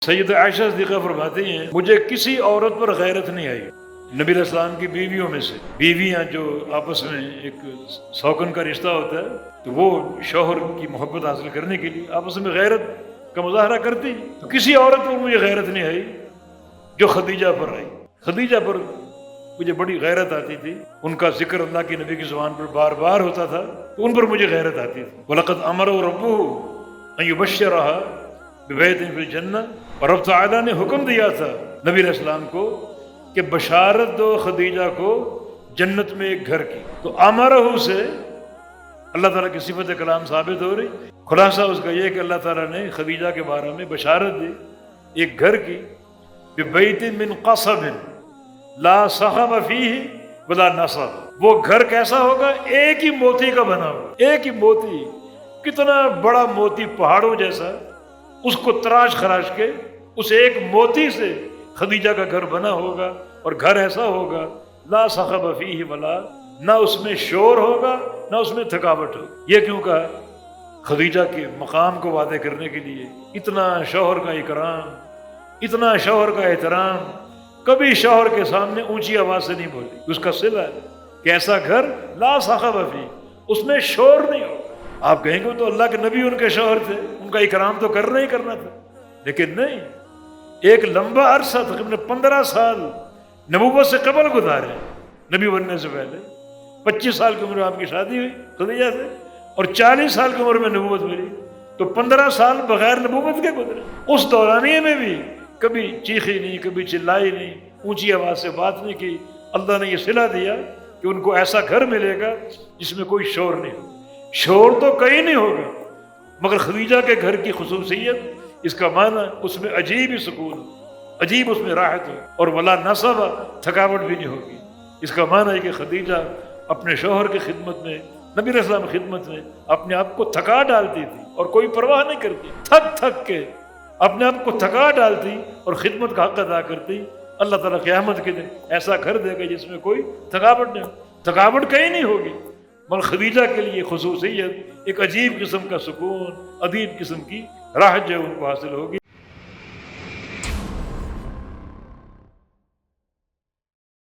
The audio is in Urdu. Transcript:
سید عائشہ صدیقہ فرماتی ہیں مجھے کسی عورت پر غیرت نہیں آئی نبی علیہ السلام کی بیویوں میں سے۔ بیویاں جو آپس میں ایک سوگن کا رشتہ ہوتا ہے تو وہ شوہر کی محبت حاصل کرنے کے لیے آپس میں غیرت کا مظاہرہ کرتی، تو کسی عورت پر مجھے غیرت نہیں آئی جو خدیجہ پر آئی۔ خدیجہ پر مجھے بڑی غیرت آتی تھی، ان کا ذکر اللہ کے نبی کی زبان پر بار بار ہوتا تھا تو ان پر مجھے غیرت آتی تھی۔ وَلَقَدْ أَمَرَهُ رَبُّهُ أَن يُبَشِّرَهَا بِبَيْتٍ فِي الْجَنَّةِ، اور رب تعالیٰ نے حکم دیا تھا نبی علیہ السلام کو کہ بشارت دو خدیجہ کو جنت میں ایک گھر کی۔ تو امرہ سے اللہ تعالیٰ کی صفت کلام ثابت ہو رہی۔ خلاصہ اس کا یہ کہ اللہ تعالیٰ نے خدیجہ کے بارے میں بشارت دی ایک گھر کی، بِبَيْتٍ مِّن قَصَبٍ لا صخب فیہ ولا نصب، وہ گھر کیسا ہوگا؟ ایک ہی موتی کا بنا ہوا، ایک ہی موتی، کتنا بڑا موتی پہاڑوں جیسا، اس کو تراش خراش کے اس ایک موتی سے خدیجہ کا گھر بنا ہوگا، اور گھر ایسا ہوگا لا صخب فیہ ولا، نہ اس میں شور ہوگا نہ اس میں تھکاوٹ ہوگی۔ یہ کیوں کہا؟ خدیجہ کے مقام کو واضح کرنے کے لیے۔ اتنا شوہر کا اکرام، اتنا شوہر کا احترام، کبھی شوہر کے سامنے اونچی آواز سے نہیں بولی۔ اس کا صلہ ہے کہ ایسا گھر لا صخب فیہ، اس میں شور نہیں ہوگا۔ آپ کہیں گے تو اللہ کے نبی ان کے شوہر تھے، ان کا اکرام تو کرنا ہی کرنا تھا، لیکن نہیں، ایک لمبا عرصہ تقریباً 15 سال نبوت سے قبل گزارے نبی بننے سے پہلے۔ 25 سال کی عمر میں آپ کی شادی ہوئی خدیجہ سے، اور 40 سال کی عمر میں نبوت ملی، تو 15 سال بغیر نبوت کے گزرے۔ اس دورانیے میں بھی کبھی چیخی نہیں، کبھی چلائی نہیں، اونچی آواز سے بات نہیں کی۔ اللہ نے یہ صلہ دیا کہ ان کو ایسا گھر ملے گا جس میں کوئی شور نہیں ہو۔ شور تو کہیں نہیں ہوگا، مگر خدیجہ کے گھر کی خصوصیت، اس کا معنی اس میں عجیب ہی سکون، عجیب اس میں راحت ہو، اور ولا نصب، تھکاوٹ بھی نہیں ہوگی۔ اس کا معنی ہے کہ خدیجہ اپنے شوہر کی خدمت میں، نبی علیہ السلام کی خدمت میں اپنے آپ کو تھکا ڈالتی تھی اور کوئی پرواہ نہیں کرتی، تھک تھک کے اپنے آپ کو تھکا ڈالتی اور خدمت کا حق ادا کرتی۔ اللہ تعالیٰ قیامت کے دن ایسا گھر دے گا جس میں کوئی تھکاوٹ نہیں ہو، تھکاوٹ کہیں نہیں ہوگی، مگر خدیجہ کے لیے خصوصیت، ایک عجیب قسم کا سکون، عجیب قسم کی راحت جو ان کو حاصل ہوگی۔